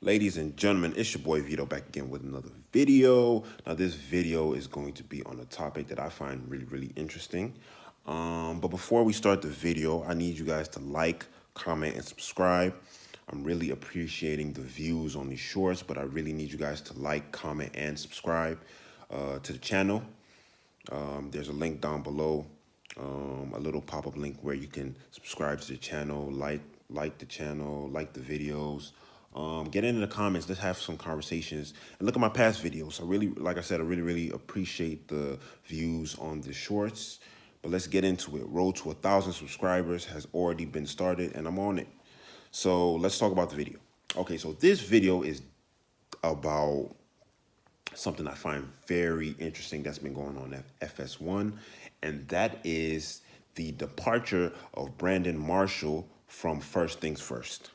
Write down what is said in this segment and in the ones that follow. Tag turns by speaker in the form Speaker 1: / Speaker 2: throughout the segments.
Speaker 1: Ladies and gentlemen, it's your boy Vito back again with another video. Now, this video is going to be on a topic that I find really interesting. But before we start the video, I need you guys to like, comment, and subscribe. I'm really appreciating the views on these shorts, but I really need you guys to like, comment, and subscribe to the channel. There's a link down below, a little pop-up link where you can subscribe to the channel, like the channel, like the videos. Get into the comments. Let's have some conversations and look at my past videos. Like I said, I really appreciate the views on the shorts. But let's get into it. Road to 1,000 subscribers has already been started, and I'm on it. So let's talk about the video. Okay, so this video is about something I find very interesting that's been going on at FS1, and that is the departure of Brandon Marshall from First Things First.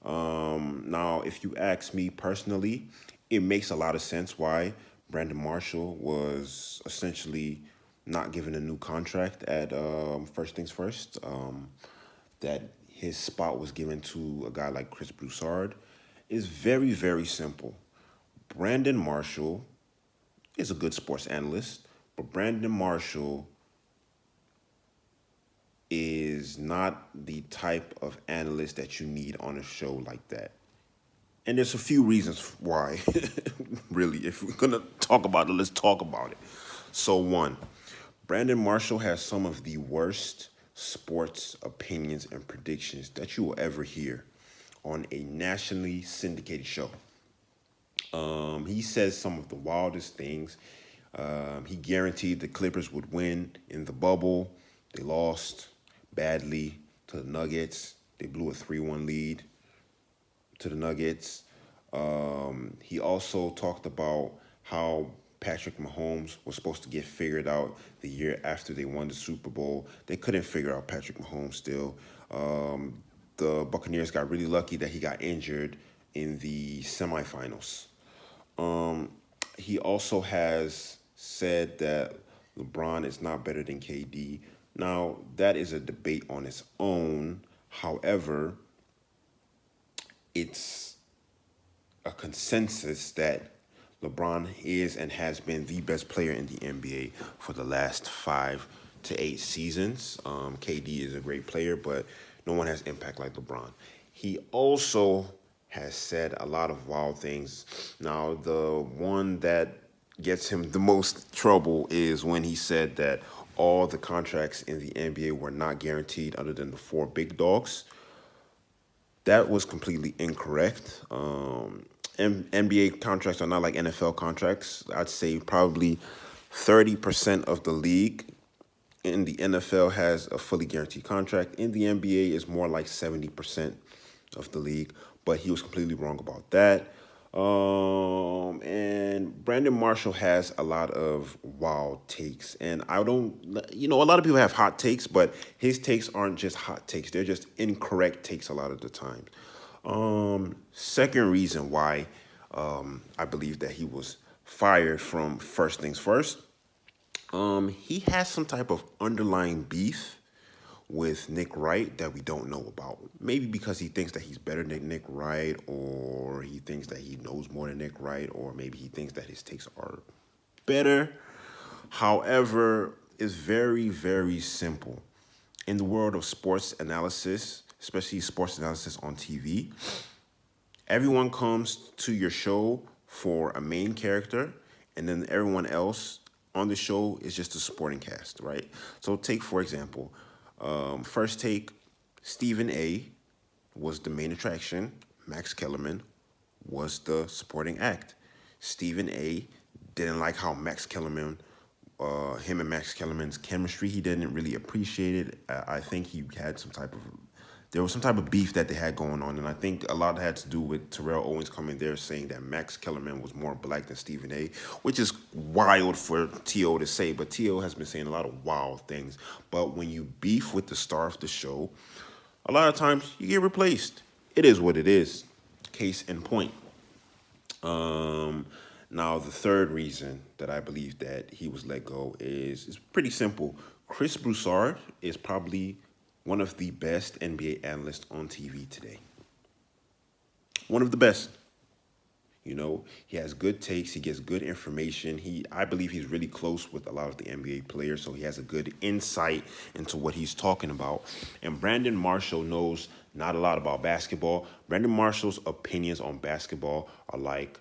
Speaker 1: Now, if you ask me personally, it makes a lot of sense why Brandon Marshall was essentially not given a new contract at First Things First. That his spot was given to a guy like Chris Broussard is very simple. Brandon Marshall is a good sports analyst, but Brandon Marshall is not the type of analyst that you need on a show like that. And there's a few reasons why, really. If we're going to talk about it, let's talk about it. So one, Brandon Marshall has some of the worst sports opinions and predictions that you will ever hear on a nationally syndicated show. He says some of the wildest things. He guaranteed the Clippers would win in the bubble. They lost badly to the Nuggets. They blew a 3-1 lead to the Nuggets. He also talked about how Patrick Mahomes was supposed to get figured out the year after they won the Super Bowl. They couldn't figure out Patrick Mahomes still. The Buccaneers got really lucky that he got injured in the semifinals. He also has said that LeBron is not better than KD. Now, that is a debate on its own. However, it's a consensus that LeBron is and has been the best player in the NBA for the last 5 to 8 seasons. KD is a great player, but no one has impact like LeBron. He also has said a lot of wild things. Now, the one that gets him the most trouble is when he said that all the contracts in the NBA were not guaranteed other than the 4 big dogs. That was completely incorrect. NBA contracts are not like NFL contracts. I'd say probably 30% of the league in the NFL has a fully guaranteed contract. In the NBA, is more like 70% of the league, but he was completely wrong about that. And Brandon Marshall has a lot of wild takes, and a lot of people have hot takes, but his takes aren't just hot takes. They're just incorrect takes a lot of the time. Second reason why I believe that he was fired from First Things First, he has some type of underlying beef with Nick Wright that we don't know about. Maybe because he thinks that he's better than Nick Wright, or he thinks that he knows more than Nick Wright, or maybe he thinks that his takes are better. However, it's very simple. In the world of sports analysis, especially sports analysis on TV, everyone comes to your show for a main character, and then everyone else on the show is just a supporting cast, right? So take, for example, First Take, Stephen A. was the main attraction. Max Kellerman was the supporting act. Stephen A. didn't like how him and Max Kellerman's chemistry, he didn't really appreciate it. I think he had there was some type of beef that they had going on, and I think a lot had to do with Terrell Owens coming there saying that Max Kellerman was more black than Stephen A., which is wild for T.O. to say, but T.O. has been saying a lot of wild things. But when you beef with the star of the show, a lot of times you get replaced. It is what it is. Case in point. Now, the third reason that I believe that he was let go is pretty simple. Chris Broussard is probably one of the best NBA analysts on TV today. One of the best. You know, he has good takes. He gets good information. I believe he's really close with a lot of the NBA players, so he has a good insight into what he's talking about. And Brandon Marshall knows not a lot about basketball. Brandon Marshall's opinions on basketball are like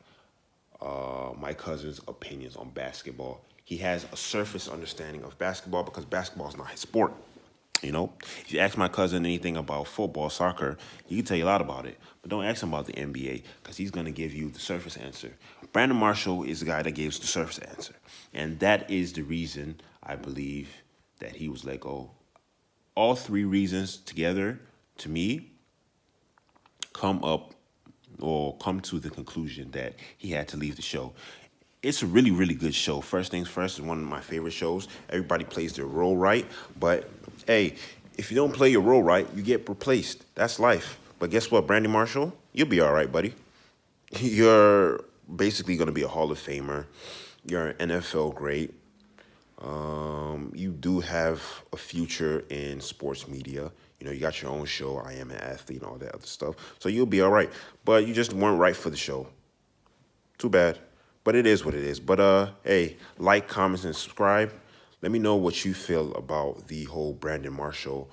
Speaker 1: my cousin's opinions on basketball. He has a surface understanding of basketball because basketball is not his sport. You know, if you ask my cousin anything about football, soccer, he can tell you a lot about it. But don't ask him about the NBA because he's going to give you the surface answer. Brandon Marshall is the guy that gives the surface answer. And that is the reason I believe that he was let go. All three reasons together, to me, come up or come to the conclusion that he had to leave the show. It's a really, really good show. First things first is one of my favorite shows. Everybody plays their role right, but hey, if you don't play your role right, you get replaced. That's life. But guess what, Brandon Marshall? You'll be all right, buddy. You're basically going to be a Hall of Famer. You're an NFL great. You do have a future in sports media. You know, you got your own show, I Am an Athlete, and all that other stuff. So you'll be all right. But you just weren't right for the show. Too bad. But it is what it is. But hey, like, comment, and subscribe. Let me know what you feel about the whole Brandon Marshall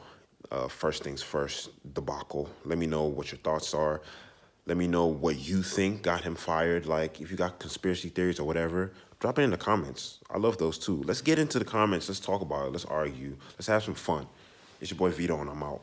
Speaker 1: first things first debacle. Let me know what your thoughts are. Let me know what you think got him fired. Like, if you got conspiracy theories or whatever, drop it in the comments. I love those too. Let's get into the comments. Let's talk about it. Let's argue. Let's have some fun. It's your boy Vito, and I'm out.